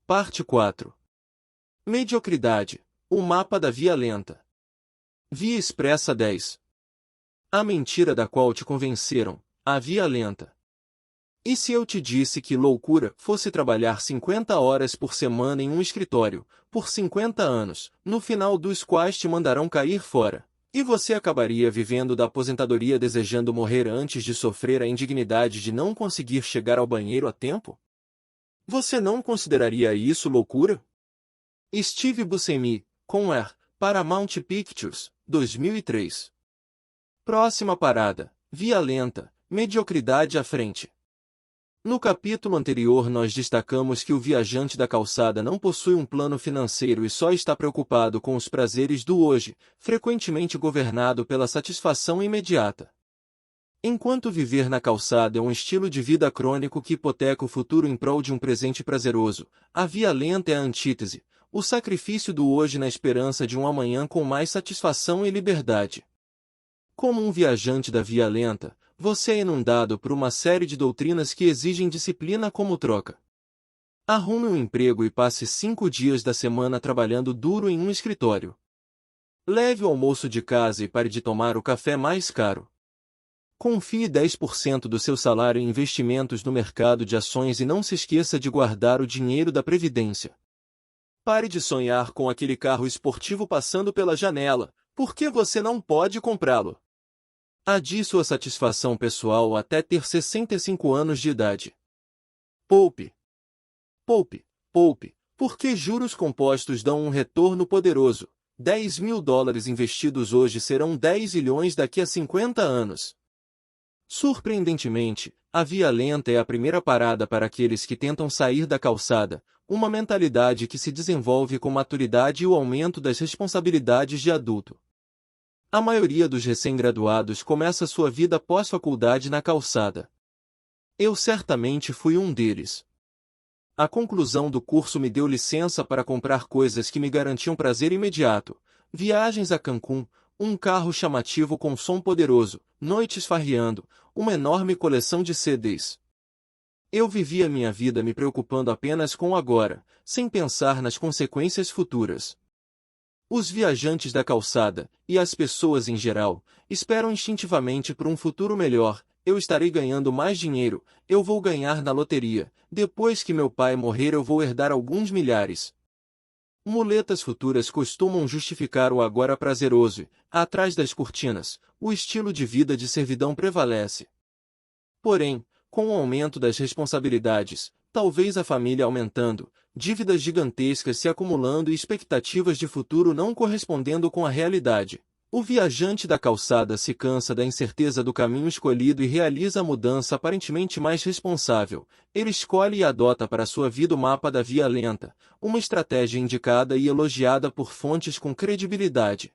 Parte 4. Mediocridade. O mapa da via lenta. Via expressa 10. A mentira da qual te convenceram, a via lenta. E se eu te disse que loucura fosse trabalhar 50 horas por semana em um escritório, por 50 anos, no final dos quais te mandarão cair fora, e você acabaria vivendo da aposentadoria desejando morrer antes de sofrer a indignidade de não conseguir chegar ao banheiro a tempo? Você não consideraria isso loucura? Steve Buscemi, com Air, Paramount Pictures, 2003. Próxima parada, via lenta, mediocridade à frente. No capítulo anterior nós destacamos que o viajante da calçada não possui um plano financeiro e só está preocupado com os prazeres do hoje, frequentemente governado pela satisfação imediata. Enquanto viver na calçada é um estilo de vida crônico que hipoteca o futuro em prol de um presente prazeroso, a via lenta é a antítese, o sacrifício do hoje na esperança de um amanhã com mais satisfação e liberdade. Como um viajante da via lenta, você é inundado por uma série de doutrinas que exigem disciplina como troca. Arrume um emprego e passe 5 dias da semana trabalhando duro em um escritório. Leve o almoço de casa e pare de tomar o café mais caro. Confie 10% do seu salário em investimentos no mercado de ações e não se esqueça de guardar o dinheiro da previdência. Pare de sonhar com aquele carro esportivo passando pela janela, porque você não pode comprá-lo. Adie sua satisfação pessoal até ter 65 anos de idade. Poupe. Poupe, poupe, porque juros compostos dão um retorno poderoso. $10.000 investidos hoje serão 10 milhões daqui a 50 anos. Surpreendentemente, a via lenta é a primeira parada para aqueles que tentam sair da calçada, uma mentalidade que se desenvolve com maturidade e o aumento das responsabilidades de adulto. A maioria dos recém-graduados começa sua vida pós-faculdade na calçada. Eu certamente fui um deles. A conclusão do curso me deu licença para comprar coisas que me garantiam prazer imediato, viagens a Cancún, um carro chamativo com som poderoso, noites farreando, uma enorme coleção de CDs. Eu vivia minha vida me preocupando apenas com o agora, sem pensar nas consequências futuras. Os viajantes da calçada, e as pessoas em geral, esperam instintivamente por um futuro melhor. Eu estarei ganhando mais dinheiro, eu vou ganhar na loteria, depois que meu pai morrer eu vou herdar alguns milhares. Muletas futuras costumam justificar o agora prazeroso e, atrás das cortinas, o estilo de vida de servidão prevalece. Porém, com o aumento das responsabilidades, talvez a família aumentando, dívidas gigantescas se acumulando e expectativas de futuro não correspondendo com a realidade, o viajante da calçada se cansa da incerteza do caminho escolhido e realiza a mudança aparentemente mais responsável. Ele escolhe e adota para sua vida o mapa da via lenta, uma estratégia indicada e elogiada por fontes com credibilidade.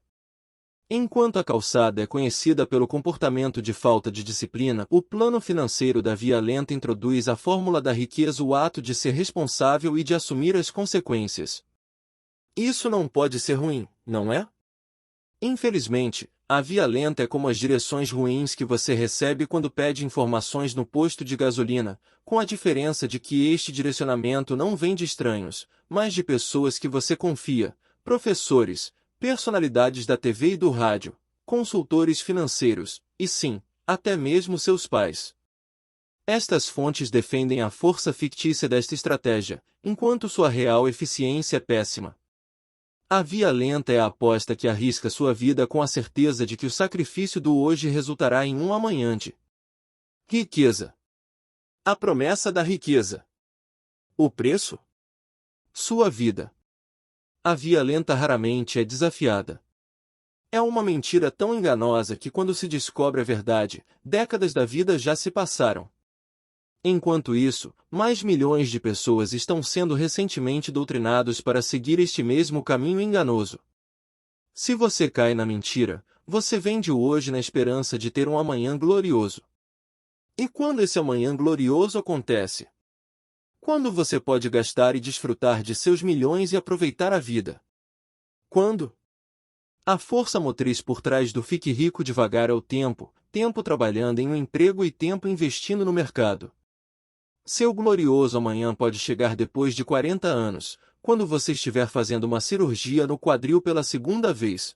Enquanto a calçada é conhecida pelo comportamento de falta de disciplina, o plano financeiro da via lenta introduz a fórmula da riqueza, o ato de ser responsável e de assumir as consequências. Isso não pode ser ruim, não é? Infelizmente, a via lenta é como as direções ruins que você recebe quando pede informações no posto de gasolina, com a diferença de que este direcionamento não vem de estranhos, mas de pessoas que você confia, professores, personalidades da TV e do rádio, consultores financeiros, e sim, até mesmo seus pais. Estas fontes defendem a força fictícia desta estratégia, enquanto sua real eficiência é péssima. A via lenta é a aposta que arrisca sua vida com a certeza de que o sacrifício do hoje resultará em um amanhã de riqueza. A promessa da riqueza. O preço? Sua vida. A via lenta raramente é desafiada. É uma mentira tão enganosa que quando se descobre a verdade, décadas da vida já se passaram. Enquanto isso, mais milhões de pessoas estão sendo recentemente doutrinados para seguir este mesmo caminho enganoso. Se você cai na mentira, você vende o hoje na esperança de ter um amanhã glorioso. E quando esse amanhã glorioso acontece? Quando você pode gastar e desfrutar de seus milhões e aproveitar a vida? Quando? A força motriz por trás do fique rico devagar é o tempo, tempo trabalhando em um emprego e tempo investindo no mercado. Seu glorioso amanhã pode chegar depois de 40 anos, quando você estiver fazendo uma cirurgia no quadril pela segunda vez.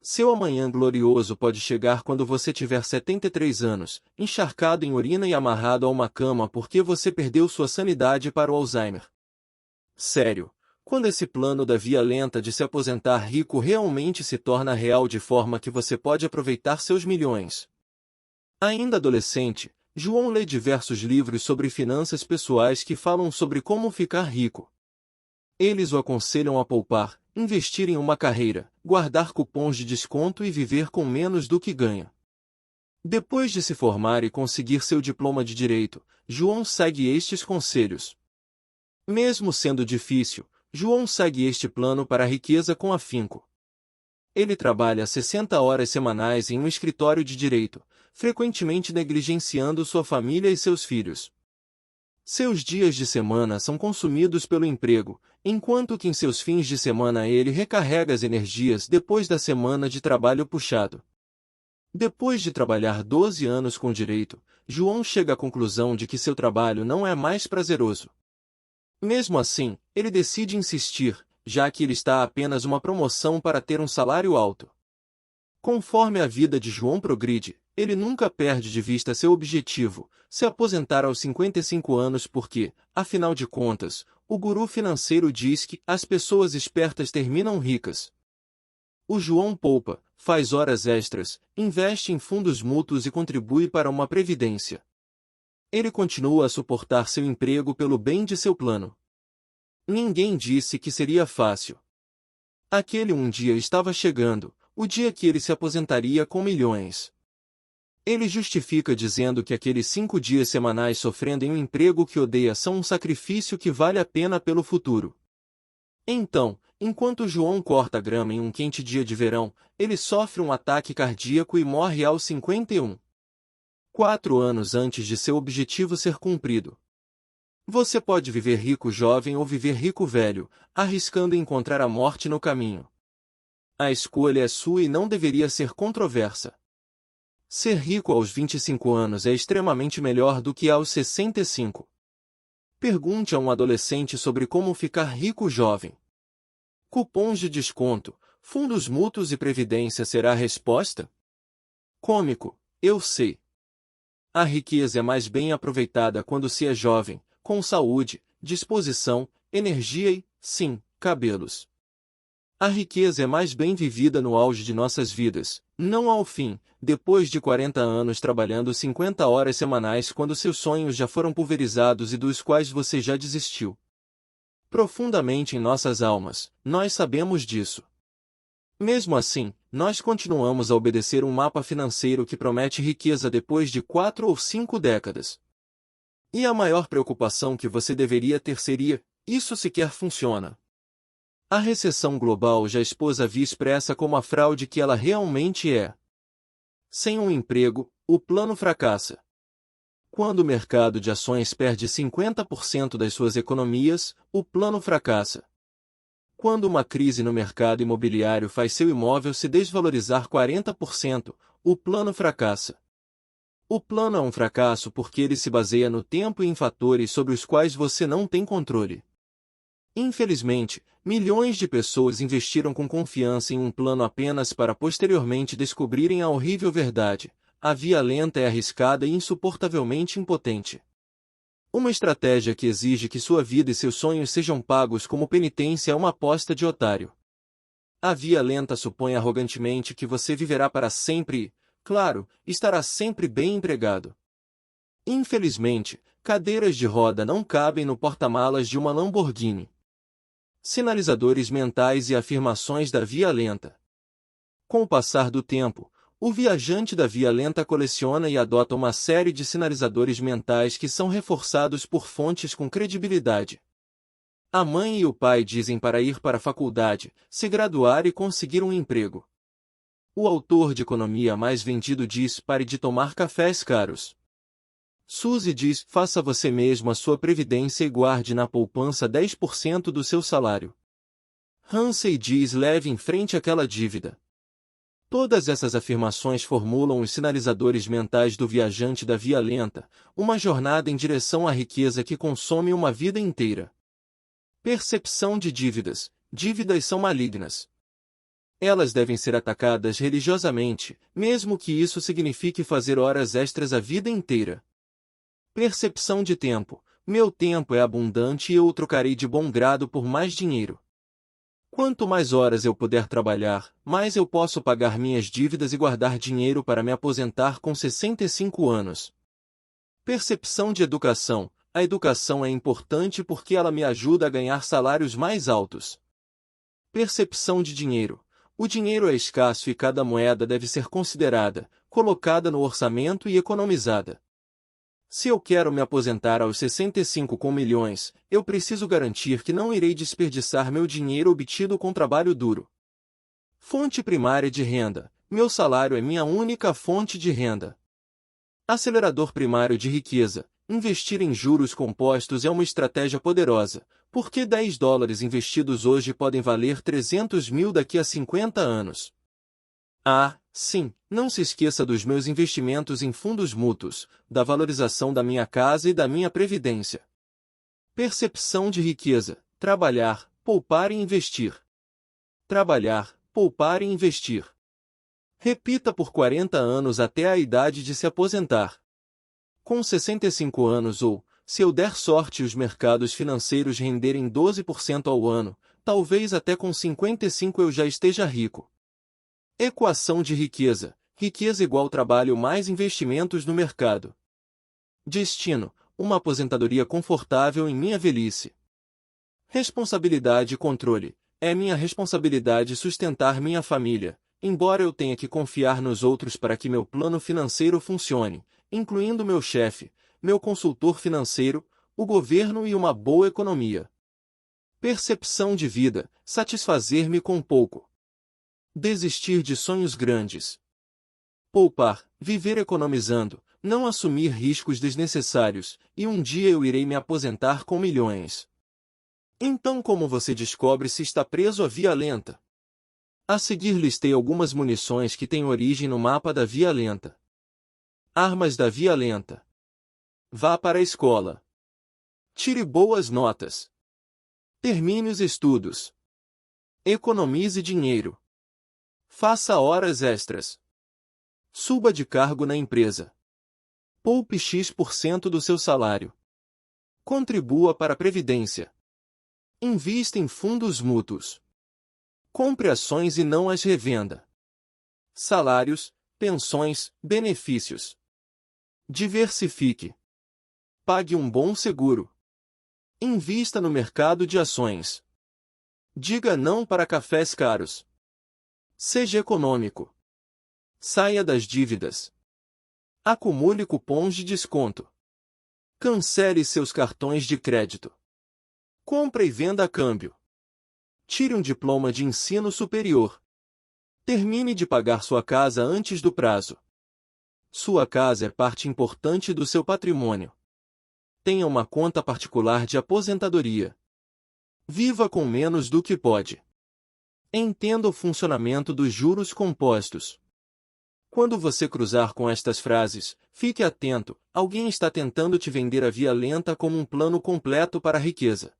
Seu amanhã glorioso pode chegar quando você tiver 73 anos, encharcado em urina e amarrado a uma cama porque você perdeu sua sanidade para o Alzheimer. Sério, quando esse plano da via lenta de se aposentar rico realmente se torna real de forma que você pode aproveitar seus milhões. Ainda adolescente, João lê diversos livros sobre finanças pessoais que falam sobre como ficar rico. Eles o aconselham a poupar, investir em uma carreira, guardar cupons de desconto e viver com menos do que ganha. Depois de se formar e conseguir seu diploma de direito, João segue estes conselhos. Mesmo sendo difícil, João segue este plano para a riqueza com afinco. Ele trabalha 60 horas semanais em um escritório de direito, frequentemente negligenciando sua família e seus filhos. Seus dias de semana são consumidos pelo emprego, enquanto que em seus fins de semana ele recarrega as energias depois da semana de trabalho puxado. Depois de trabalhar 12 anos com direito, João chega à conclusão de que seu trabalho não é mais prazeroso. Mesmo assim, ele decide insistir, já que ele está a apenas uma promoção para ter um salário alto. Conforme a vida de João progride, ele nunca perde de vista seu objetivo, se aposentar aos 55 anos porque, afinal de contas, o guru financeiro diz que as pessoas espertas terminam ricas. O João poupa, faz horas extras, investe em fundos mútuos e contribui para uma previdência. Ele continua a suportar seu emprego pelo bem de seu plano. Ninguém disse que seria fácil. Aquele um dia estava chegando, o dia que ele se aposentaria com milhões. Ele justifica dizendo que aqueles 5 dias semanais sofrendo em um emprego que odeia são um sacrifício que vale a pena pelo futuro. Então, enquanto João corta grama em um quente dia de verão, ele sofre um ataque cardíaco e morre aos 51. 4 anos antes de seu objetivo ser cumprido. Você pode viver rico jovem ou viver rico velho, arriscando encontrar a morte no caminho. A escolha é sua e não deveria ser controversa. Ser rico aos 25 anos é extremamente melhor do que aos 65. Pergunte a um adolescente sobre como ficar rico jovem. Cupons de desconto, fundos mútuos e previdência será a resposta? Cômico, eu sei. A riqueza é mais bem aproveitada quando se é jovem, com saúde, disposição, energia e, sim, cabelos. A riqueza é mais bem vivida no auge de nossas vidas, não ao fim, depois de 40 anos trabalhando 50 horas semanais quando seus sonhos já foram pulverizados e dos quais você já desistiu. Profundamente em nossas almas, nós sabemos disso. Mesmo assim, nós continuamos a obedecer um mapa financeiro que promete riqueza depois de 4 ou 5 décadas. E a maior preocupação que você deveria ter seria: isso sequer funciona. A recessão global já expôs a via expressa como a fraude que ela realmente é. Sem um emprego, o plano fracassa. Quando o mercado de ações perde 50% das suas economias, o plano fracassa. Quando uma crise no mercado imobiliário faz seu imóvel se desvalorizar 40%, o plano fracassa. O plano é um fracasso porque ele se baseia no tempo e em fatores sobre os quais você não tem controle. Infelizmente, milhões de pessoas investiram com confiança em um plano apenas para posteriormente descobrirem a horrível verdade: a via lenta é arriscada e insuportavelmente impotente. Uma estratégia que exige que sua vida e seus sonhos sejam pagos como penitência é uma aposta de otário. A via lenta supõe arrogantemente que você viverá para sempre e, claro, estará sempre bem empregado. Infelizmente, cadeiras de roda não cabem no porta-malas de uma Lamborghini. Sinalizadores mentais e afirmações da via lenta. Com o passar do tempo, o viajante da via lenta coleciona e adota uma série de sinalizadores mentais que são reforçados por fontes com credibilidade. A mãe e o pai dizem para ir para a faculdade, se graduar e conseguir um emprego. O autor de economia mais vendido diz: pare de tomar cafés caros. Suzy diz: faça você mesmo a sua previdência e guarde na poupança 10% do seu salário. Hansey diz: leve em frente aquela dívida. Todas essas afirmações formulam os sinalizadores mentais do viajante da via lenta, uma jornada em direção à riqueza que consome uma vida inteira. Percepção de dívidas. Dívidas são malignas. Elas devem ser atacadas religiosamente, mesmo que isso signifique fazer horas extras a vida inteira. Percepção de tempo. Meu tempo é abundante e eu o trocarei de bom grado por mais dinheiro. Quanto mais horas eu puder trabalhar, mais eu posso pagar minhas dívidas e guardar dinheiro para me aposentar com 65 anos. Percepção de educação. A educação é importante porque ela me ajuda a ganhar salários mais altos. Percepção de dinheiro. O dinheiro é escasso e cada moeda deve ser considerada, colocada no orçamento e economizada. Se eu quero me aposentar aos 65 com milhões, eu preciso garantir que não irei desperdiçar meu dinheiro obtido com trabalho duro. Fonte primária de renda. Meu salário é minha única fonte de renda. Acelerador primário de riqueza. Investir em juros compostos é uma estratégia poderosa, porque $10 investidos hoje podem valer 300 mil daqui a 50 anos. Sim, não se esqueça dos meus investimentos em fundos mútuos, da valorização da minha casa e da minha previdência. Percepção de riqueza. Trabalhar, poupar e investir. Trabalhar, poupar e investir. Repita por 40 anos até a idade de se aposentar. Com 65 anos ou, se eu der sorte e os mercados financeiros renderem 12% ao ano, talvez até com 55 eu já esteja rico. Equação de riqueza. Riqueza igual trabalho mais investimentos no mercado. Destino. Uma aposentadoria confortável em minha velhice. Responsabilidade e controle. É minha responsabilidade sustentar minha família, embora eu tenha que confiar nos outros para que meu plano financeiro funcione, incluindo meu chefe, meu consultor financeiro, o governo e uma boa economia. Percepção de vida. Satisfazer-me com pouco. Desistir de sonhos grandes. Poupar, viver economizando, não assumir riscos desnecessários, e um dia eu irei me aposentar com milhões. Então como você descobre se está preso à via lenta? A seguir listei algumas munições que têm origem no mapa da via lenta. Armas da via lenta. Vá para a escola. Tire boas notas. Termine os estudos. Economize dinheiro. Faça horas extras. Suba de cargo na empresa. Poupe X% do seu salário. Contribua para a Previdência. Invista em fundos mútuos. Compre ações e não as revenda. Salários, pensões, benefícios. Diversifique. Pague um bom seguro. Invista no mercado de ações. Diga não para cafés caros. Seja econômico. Saia das dívidas. Acumule cupons de desconto. Cancele seus cartões de crédito. Compre e venda a câmbio. Tire um diploma de ensino superior. Termine de pagar sua casa antes do prazo. Sua casa é parte importante do seu patrimônio. Tenha uma conta particular de aposentadoria. Viva com menos do que pode. Entenda o funcionamento dos juros compostos. Quando você cruzar com estas frases, fique atento, alguém está tentando te vender a via lenta como um plano completo para a riqueza.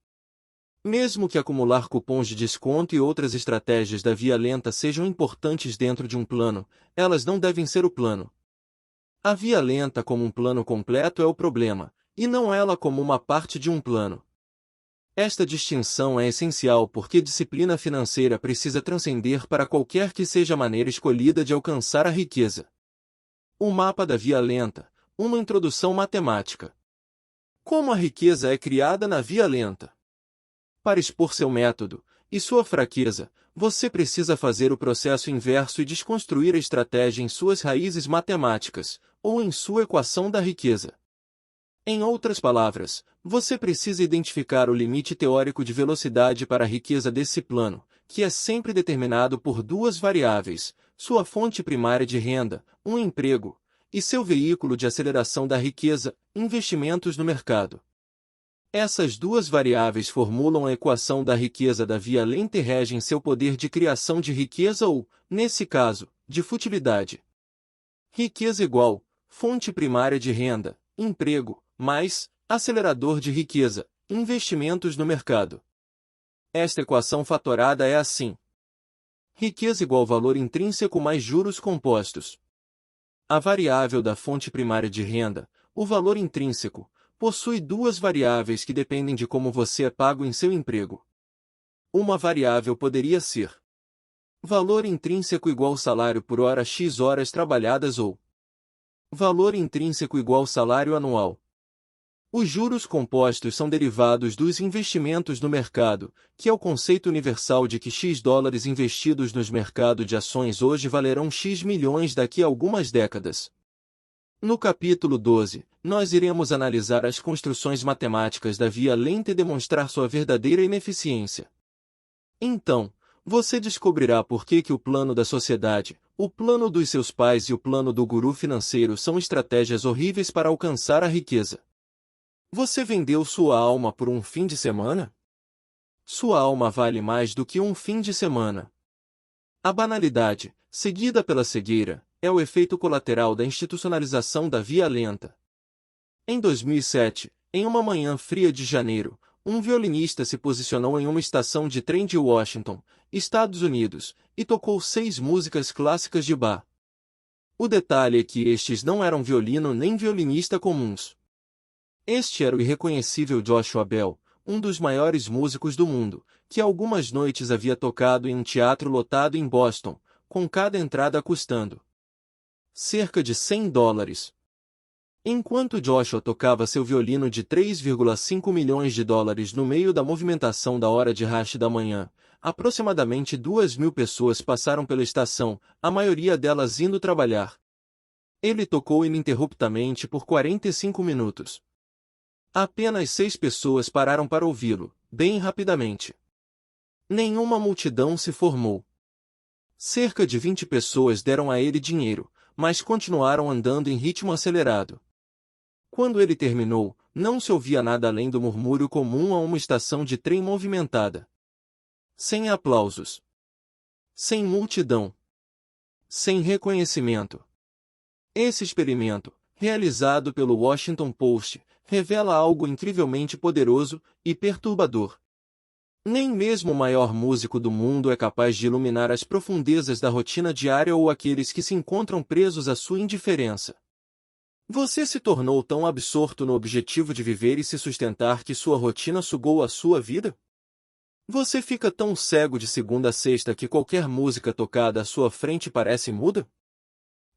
Mesmo que acumular cupons de desconto e outras estratégias da via lenta sejam importantes dentro de um plano, elas não devem ser o plano. A via lenta como um plano completo é o problema, e não ela como uma parte de um plano. Esta distinção é essencial porque disciplina financeira precisa transcender para qualquer que seja a maneira escolhida de alcançar a riqueza. O mapa da via lenta, uma introdução matemática. Como a riqueza é criada na via lenta? Para expor seu método e sua fraqueza, você precisa fazer o processo inverso e desconstruir a estratégia em suas raízes matemáticas, ou em sua equação da riqueza. Em outras palavras, você precisa identificar o limite teórico de velocidade para a riqueza desse plano, que é sempre determinado por duas variáveis, sua fonte primária de renda, um emprego, e seu veículo de aceleração da riqueza, investimentos no mercado. Essas duas variáveis formulam a equação da riqueza da via lenta e regem seu poder de criação de riqueza ou, nesse caso, de futilidade. Riqueza igual, fonte primária de renda, emprego, mais, acelerador de riqueza, investimentos no mercado. Esta equação fatorada é assim. Riqueza igual valor intrínseco mais juros compostos. A variável da fonte primária de renda, o valor intrínseco, possui duas variáveis que dependem de como você é pago em seu emprego. Uma variável poderia ser valor intrínseco igual salário por hora x horas trabalhadas ou valor intrínseco igual salário anual. Os juros compostos são derivados dos investimentos no mercado, que é o conceito universal de que x dólares investidos nos mercados de ações hoje valerão x milhões daqui a algumas décadas. No capítulo 12, nós iremos analisar as construções matemáticas da via lenta e demonstrar sua verdadeira ineficiência. Então, você descobrirá por que o plano da sociedade, o plano dos seus pais e o plano do guru financeiro são estratégias horríveis para alcançar a riqueza. Você vendeu sua alma por um fim de semana? Sua alma vale mais do que um fim de semana. A banalidade, seguida pela cegueira, é o efeito colateral da institucionalização da via lenta. Em 2007, em uma manhã fria de janeiro, um violinista se posicionou em uma estação de trem de Washington, Estados Unidos, e tocou 6 músicas clássicas de Bach. O detalhe é que estes não eram violino nem violinista comuns. Este era o irreconhecível Joshua Bell, um dos maiores músicos do mundo, que algumas noites havia tocado em um teatro lotado em Boston, com cada entrada custando cerca de $100. Enquanto Joshua tocava seu violino de 3,5 milhões de dólares no meio da movimentação da hora de rush da manhã, aproximadamente 2.000 pessoas passaram pela estação, a maioria delas indo trabalhar. Ele tocou ininterruptamente por 45 minutos. Apenas 6 pessoas pararam para ouvi-lo, bem rapidamente. Nenhuma multidão se formou. Cerca de 20 pessoas deram a ele dinheiro, mas continuaram andando em ritmo acelerado. Quando ele terminou, não se ouvia nada além do murmúrio comum a uma estação de trem movimentada. Sem aplausos. Sem multidão. Sem reconhecimento. Esse experimento, realizado pelo Washington Post, revela algo incrivelmente poderoso e perturbador. Nem mesmo o maior músico do mundo é capaz de iluminar as profundezas da rotina diária ou aqueles que se encontram presos à sua indiferença. Você se tornou tão absorto no objetivo de viver e se sustentar que sua rotina sugou a sua vida? Você fica tão cego de segunda a sexta que qualquer música tocada à sua frente parece muda?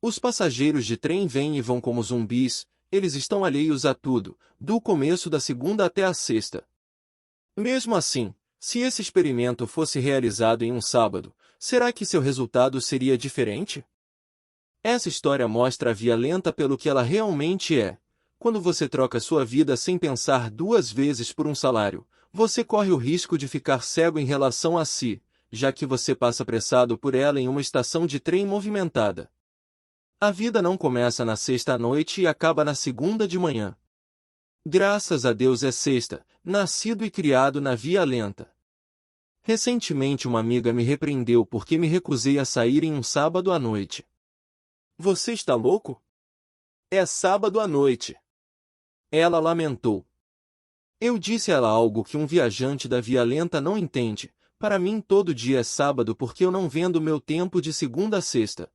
Os passageiros de trem vêm e vão como zumbis, eles estão alheios a tudo, do começo da segunda até a sexta. Mesmo assim, se esse experimento fosse realizado em um sábado, será que seu resultado seria diferente? Essa história mostra a via lenta pelo que ela realmente é. Quando você troca sua vida sem pensar 2 vezes por um salário, você corre o risco de ficar cego em relação a si, já que você passa apressado por ela em uma estação de trem movimentada. A vida não começa na sexta à noite e acaba na segunda de manhã. Graças a Deus é sexta, nascido e criado na via lenta. Recentemente uma amiga me repreendeu porque me recusei a sair em um sábado à noite. Você está louco? É sábado à noite. Ela lamentou. Eu disse a ela algo que um viajante da via lenta não entende. Para mim todo dia é sábado porque eu não vendo meu tempo de segunda a sexta.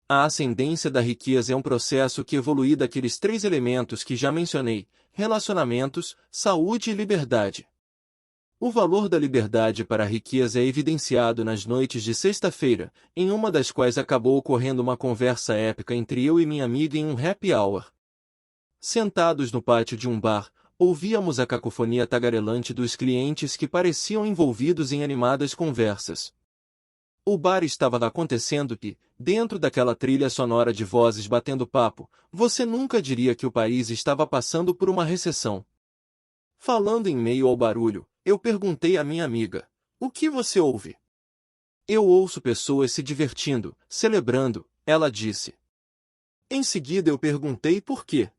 A ascendência da riqueza é um processo que evolui daqueles 3 elementos que já mencionei: relacionamentos, saúde e liberdade. O valor da liberdade para a riqueza é evidenciado nas noites de sexta-feira, em uma das quais acabou ocorrendo uma conversa épica entre eu e minha amiga em um happy hour. Sentados no pátio de um bar, ouvíamos a cacofonia tagarelante dos clientes que pareciam envolvidos em animadas conversas. O bar estava acontecendo e, dentro daquela trilha sonora de vozes batendo papo, você nunca diria que o país estava passando por uma recessão. Falando em meio ao barulho, eu perguntei à minha amiga: o que você ouve? Eu ouço pessoas se divertindo, celebrando, ela disse. Em seguida eu perguntei por quê.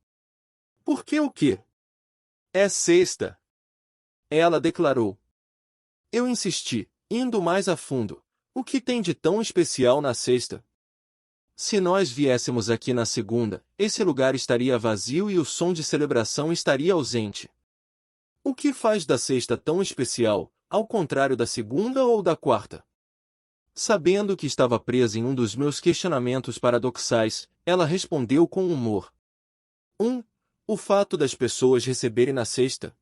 Por que o quê? É sexta. Ela declarou. Eu insisti, indo mais a fundo. O que tem de tão especial na sexta? Se nós viéssemos aqui na segunda, esse lugar estaria vazio e o som de celebração estaria ausente. O que faz da sexta tão especial, ao contrário da segunda ou da quarta? Sabendo que estava presa em um dos meus questionamentos paradoxais, ela respondeu com humor. O fato das pessoas receberem na sexta.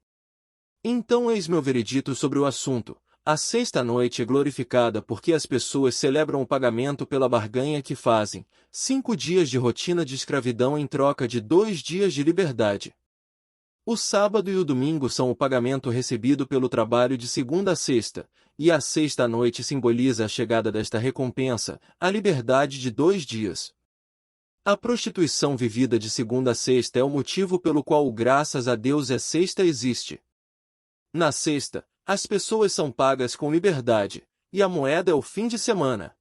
Então eis meu veredito sobre o assunto. A sexta-noite é glorificada porque as pessoas celebram o pagamento pela barganha que fazem, 5 dias de rotina de escravidão em troca de 2 dias de liberdade. O sábado e o domingo são o pagamento recebido pelo trabalho de segunda a sexta, e a sexta-noite simboliza a chegada desta recompensa, a liberdade de 2 dias. A prostituição vivida de segunda a sexta é o motivo pelo qual o graças a Deus é sexta existe. Na sexta, as pessoas são pagas com liberdade, e a moeda é o fim de semana.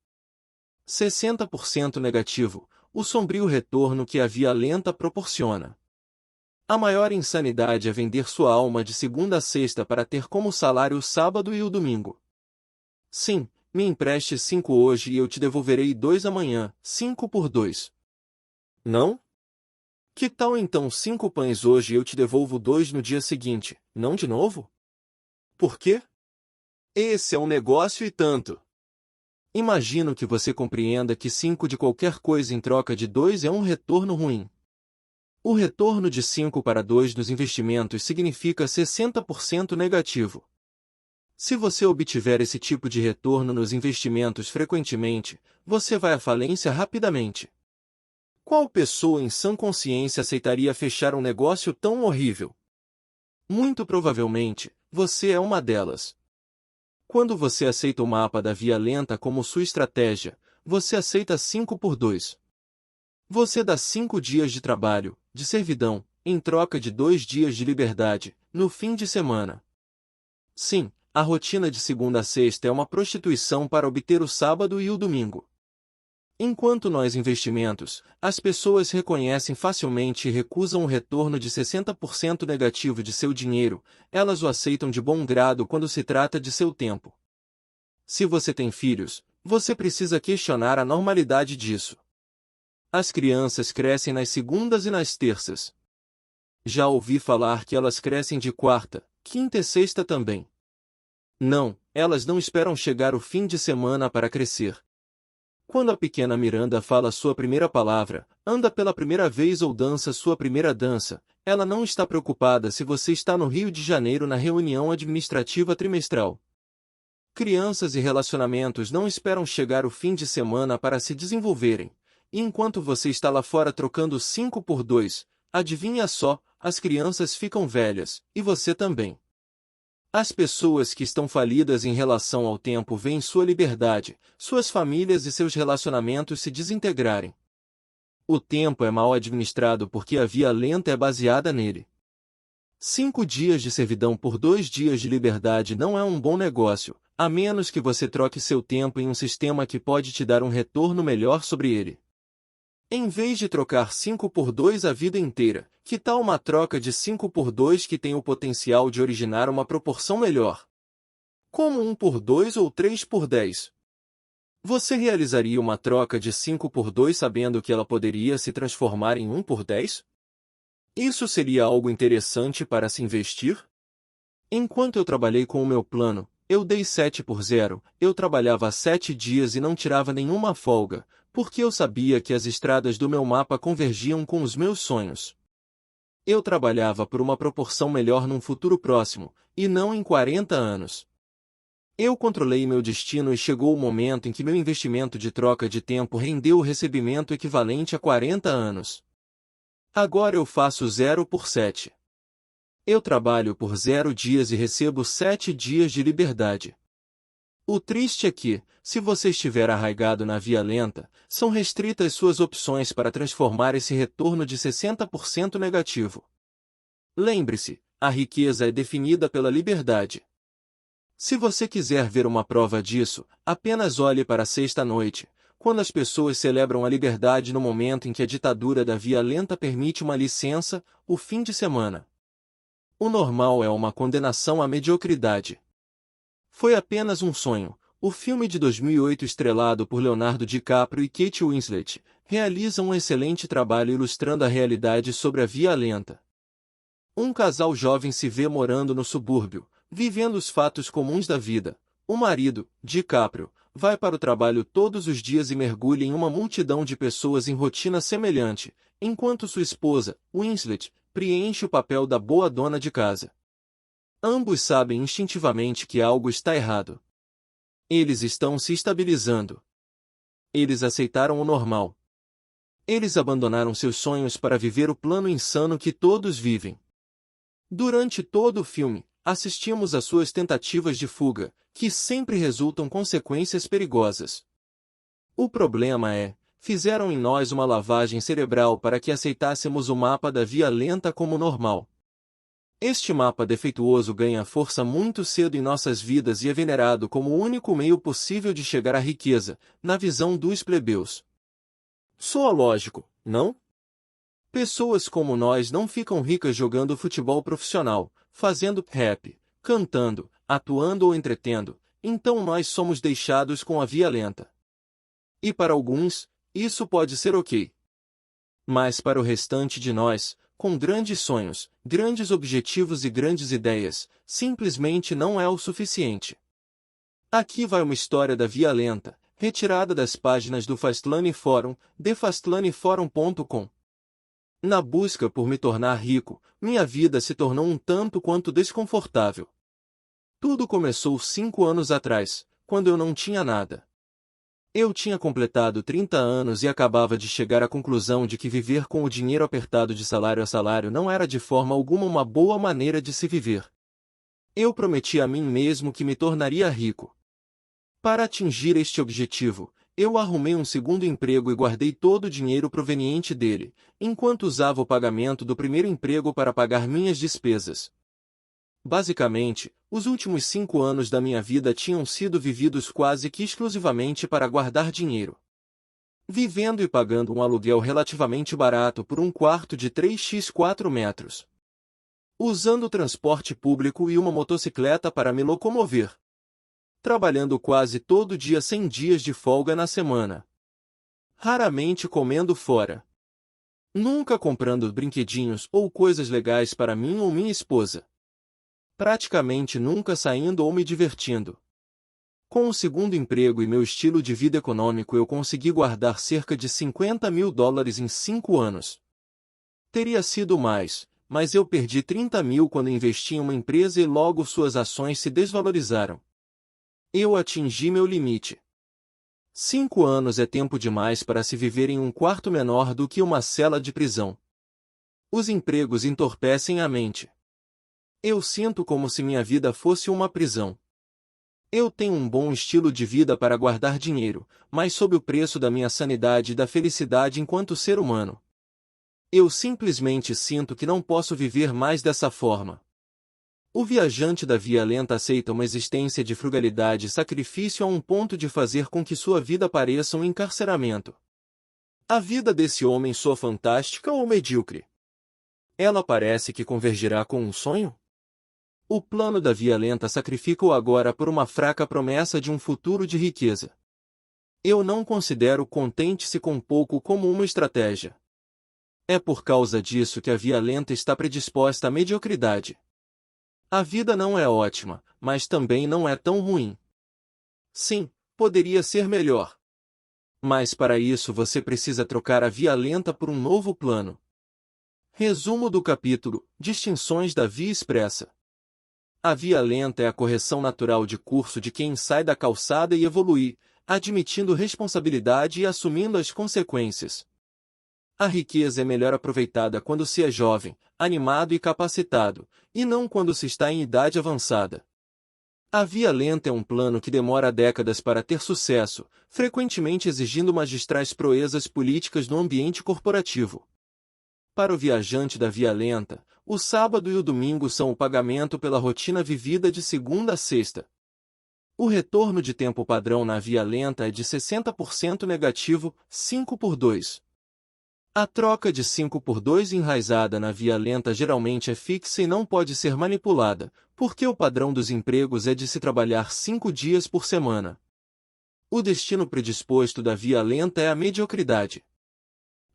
60% negativo, o sombrio retorno que a via lenta proporciona. A maior insanidade é vender sua alma de segunda a sexta para ter como salário o sábado e o domingo. Sim, me empreste 5 hoje e eu te devolverei 2 amanhã, 5 por 2. Não? Que tal então 5 pães hoje e eu te devolvo 2 no dia seguinte, não de novo? Por quê? Esse é um negócio e tanto. Imagino que você compreenda que 5 de qualquer coisa em troca de 2 é um retorno ruim. O retorno de 5 para 2 nos investimentos significa 60% negativo. Se você obtiver esse tipo de retorno nos investimentos frequentemente, você vai à falência rapidamente. Qual pessoa em sã consciência aceitaria fechar um negócio tão horrível? Muito provavelmente, você é uma delas. Quando você aceita o mapa da via lenta como sua estratégia, você aceita 5 por 2. Você dá 5 dias de trabalho, de servidão, em troca de 2 dias de liberdade, no fim de semana. Sim, a rotina de segunda a sexta é uma prostituição para obter o sábado e o domingo. Enquanto nos investimentos, as pessoas reconhecem facilmente e recusam o retorno de 60% negativo de seu dinheiro, elas o aceitam de bom grado quando se trata de seu tempo. Se você tem filhos, você precisa questionar a normalidade disso. As crianças crescem nas segundas e nas terças. Já ouvi falar que elas crescem de quarta, quinta e sexta também. Não, elas não esperam chegar o fim de semana para crescer. Quando a pequena Miranda fala sua primeira palavra, anda pela primeira vez ou dança sua primeira dança, ela não está preocupada se você está no Rio de Janeiro na reunião administrativa trimestral. Crianças e relacionamentos não esperam chegar o fim de semana para se desenvolverem, e enquanto você está lá fora trocando 5 por 2, adivinha só, as crianças ficam velhas, e você também. As pessoas que estão falidas em relação ao tempo veem sua liberdade, suas famílias e seus relacionamentos se desintegrarem. O tempo é mal administrado porque a via lenta é baseada nele. 5 dias de servidão por 2 dias de liberdade não é um bom negócio, a menos que você troque seu tempo em um sistema que pode te dar um retorno melhor sobre ele. Em vez de trocar 5 por 2 a vida inteira, que tal uma troca de 5 por 2 que tem o potencial de originar uma proporção melhor? Como 1 por 2 ou 3 por 10? Você realizaria uma troca de 5 por 2 sabendo que ela poderia se transformar em 1 por 10? Isso seria algo interessante para se investir? Enquanto eu trabalhei com o meu plano, eu dei 7 por 0, eu trabalhava 7 dias e não tirava nenhuma folga, porque eu sabia que as estradas do meu mapa convergiam com os meus sonhos. Eu trabalhava por uma proporção melhor num futuro próximo, e não em 40 anos. Eu controlei meu destino e chegou o momento em que meu investimento de troca de tempo rendeu o recebimento equivalente a 40 anos. Agora eu faço 0 por 7. Eu trabalho por 0 dias e recebo 7 dias de liberdade. O triste é que, se você estiver arraigado na via lenta, são restritas suas opções para transformar esse retorno de 60% negativo. Lembre-se, a riqueza é definida pela liberdade. Se você quiser ver uma prova disso, apenas olhe para a sexta-noite, quando as pessoas celebram a liberdade no momento em que a ditadura da via lenta permite uma licença, o fim de semana. O normal é uma condenação à mediocridade. Foi apenas um sonho, O filme de 2008 estrelado por Leonardo DiCaprio e Kate Winslet realiza um excelente trabalho ilustrando a realidade sobre a Via Lenta. Um casal jovem se vê morando no subúrbio, vivendo os fatos comuns da vida. O marido, DiCaprio, vai para o trabalho todos os dias e mergulha em uma multidão de pessoas em rotina semelhante, enquanto sua esposa, Winslet, preenche o papel da boa dona de casa. Ambos sabem instintivamente que algo está errado. Eles estão se estabilizando. Eles aceitaram o normal. Eles abandonaram seus sonhos para viver o plano insano que todos vivem. Durante todo o filme, assistimos às suas tentativas de fuga, que sempre resultam consequências perigosas. O problema é, fizeram em nós uma lavagem cerebral para que aceitássemos o mapa da Via Lenta como normal. Este mapa defeituoso ganha força muito cedo em nossas vidas e é venerado como o único meio possível de chegar à riqueza, na visão dos plebeus. Soa lógico, não? Pessoas como nós não ficam ricas jogando futebol profissional, fazendo rap, cantando, atuando ou entretendo, então nós somos deixados com a Via Lenta. E para alguns, isso pode ser ok. Mas para o restante de nós, com grandes sonhos, grandes objetivos e grandes ideias, simplesmente não é o suficiente. Aqui vai uma história da Via Lenta, retirada das páginas do Fastlane Forum, de fastlaneforum.com. Na busca por me tornar rico, minha vida se tornou um tanto quanto desconfortável. Tudo começou 5 anos atrás, quando eu não tinha nada. Eu tinha completado 30 anos e acabava de chegar à conclusão de que viver com o dinheiro apertado de salário a salário não era de forma alguma uma boa maneira de se viver. Eu prometi a mim mesmo que me tornaria rico. Para atingir este objetivo, eu arrumei um segundo emprego e guardei todo o dinheiro proveniente dele, enquanto usava o pagamento do primeiro emprego para pagar minhas despesas. Basicamente, os últimos 5 anos da minha vida tinham sido vividos quase que exclusivamente para guardar dinheiro. Vivendo e pagando um aluguel relativamente barato por um quarto de 3x4 metros. Usando transporte público e uma motocicleta para me locomover. Trabalhando quase todo dia 100 dias de folga na semana. Raramente comendo fora. Nunca comprando brinquedinhos ou coisas legais para mim ou minha esposa. Praticamente nunca saindo ou me divertindo. Com o segundo emprego e meu estilo de vida econômico eu consegui guardar cerca de $50 mil em 5 anos. Teria sido mais, mas eu perdi 30 mil quando investi em uma empresa e logo suas ações se desvalorizaram. Eu atingi meu limite. 5 anos é tempo demais para se viver em um quarto menor do que uma cela de prisão. Os empregos entorpecem a mente. Eu sinto como se minha vida fosse uma prisão. Eu tenho um bom estilo de vida para guardar dinheiro, mas sob o preço da minha sanidade e da felicidade enquanto ser humano. Eu simplesmente sinto que não posso viver mais dessa forma. O viajante da Via Lenta aceita uma existência de frugalidade e sacrifício a um ponto de fazer com que sua vida pareça um encarceramento. A vida desse homem soa fantástica ou medíocre? Ela parece que convergirá com um sonho? O plano da Via Lenta sacrifica-o agora por uma fraca promessa de um futuro de riqueza. Eu não considero contente-se com pouco como uma estratégia. É por causa disso que a Via Lenta está predisposta à mediocridade. A vida não é ótima, mas também não é tão ruim. Sim, poderia ser melhor. Mas para isso você precisa trocar a Via Lenta por um novo plano. Resumo do capítulo: Distinções da Via Expressa. A Via Lenta é a correção natural de curso de quem sai da calçada e evolui, admitindo responsabilidade e assumindo as consequências. A riqueza é melhor aproveitada quando se é jovem, animado e capacitado, e não quando se está em idade avançada. A Via Lenta é um plano que demora décadas para ter sucesso, frequentemente exigindo magistrais proezas políticas no ambiente corporativo. Para o viajante da Via Lenta, o sábado e o domingo são o pagamento pela rotina vivida de segunda a sexta. O retorno de tempo padrão na Via Lenta é de 60% negativo, 5/2. A troca de 5/2 enraizada na Via Lenta geralmente é fixa e não pode ser manipulada, porque o padrão dos empregos é de se trabalhar 5 dias por semana. O destino predisposto da via lenta é a mediocridade.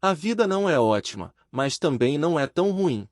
A vida não é ótima, mas também não é tão ruim.